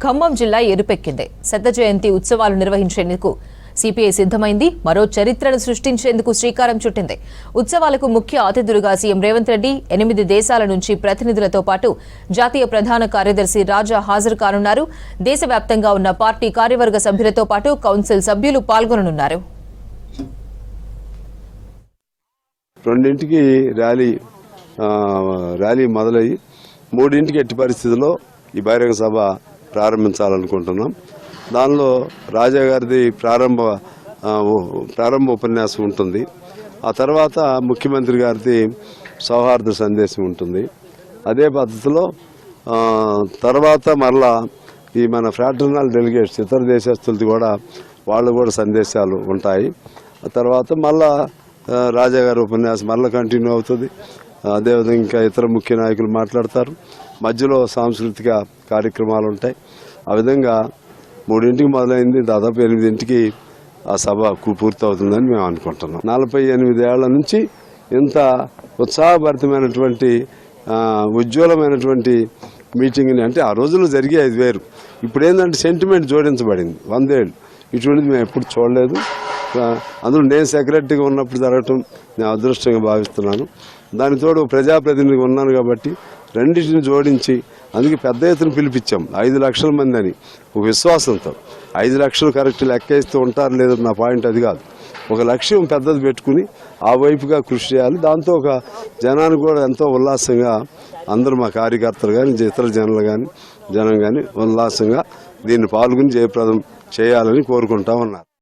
ఖమ్మం జిల్లా ఎరుపెక్కింది. శత జయంతి ఉత్సవాలు నిర్వహించేందుకు సిపిఐ సిద్ధమైంది. మరో చరిత్రను సృష్టించేందుకు శ్రీకారం చుట్టింది. ఉత్సవాలకు ముఖ్య అతిథులుగా సీఎం రేవంత్ రెడ్డి, 8 దేశాల నుంచి ప్రతినిధులతో పాటు జాతీయ ప్రధాన కార్యదర్శి రాజా హాజరు కానున్నారు. దేశవ్యాప్తంగా ఉన్న పార్టీ కార్యవర్గ సభ్యులతో పాటు కౌన్సిల్ సభ్యులు పాల్గొననున్నారు. 2ంటికి ర్యాలీ మొదలయ్యి 3ంటికి ఎట్టి పరిస్థితుల్లో ఈ బహిరంగ సభ ప్రారంభించాలనుకుంటున్నాం. దానిలో రాజా గారిది ప్రారంభ ఉపన్యాసం ఉంటుంది. ఆ తర్వాత ముఖ్యమంత్రి గారిది సౌహార్ద సందేశం ఉంటుంది. అదే పద్ధతిలో తర్వాత మరలా ఈ మన ఫ్రాటర్నల్ డెలిగేట్స్ ఇతర దేశస్తులది కూడా వాళ్ళు కూడా సందేశాలు ఉంటాయి. ఆ తర్వాత మళ్ళా రాజా గారి ఉపన్యాసం మళ్ళీ కంటిన్యూ అవుతుంది. అదేవిధంగా ఇంకా ఇతర ముఖ్య నాయకులు మాట్లాడతారు. మధ్యలో సాంస్కృతిక కార్యక్రమాలు ఉంటాయి. ఆ విధంగా 3ంటికి మొదలైంది, దాదాపు 8ంటికి ఆ సభ పూర్తవుతుందని మేము అనుకుంటున్నాం. 48 ఏళ్ల నుంచి ఇంత ఉత్సాహభరితమైనటువంటి ఉజ్వలమైనటువంటి మీటింగ్ని అంటే ఆ రోజుల్లో జరిగే 5 వేరు. ఇప్పుడు ఏంటంటే సెంటిమెంట్ జోడించబడింది. 100 ఏళ్ళు ఇటువంటిది మేము ఎప్పుడు చూడలేదు. అందులో నేను సెక్రటరీగా ఉన్నప్పుడు జరగటం నేను అదృష్టంగా భావిస్తున్నాను. దాని తోడు ప్రజాప్రతినిధిగా ఉన్నాను కాబట్టి రెండింటిని జోడించి అందుకే పెద్ద ఎత్తున పిలిపించాం. 5 లక్షల మంది అని ఒక విశ్వాసంతో. 5 లక్షలు కరెక్ట్ లెక్కేస్తూ ఉంటారు లేదో నా పాయింట్ అది కాదు. ఒక లక్ష్యం పెద్దది పెట్టుకుని ఆ వైపుగా కృషి చేయాలి. దాంతో ఒక జనానికి కూడా ఎంతో ఉల్లాసంగా అందరూ మా కార్యకర్తలు కానీ ఇతర జనం కానీ ఉల్లాసంగా దీన్ని పాల్గొని జయప్రదం చేయాలని కోరుకుంటా ఉన్నారు.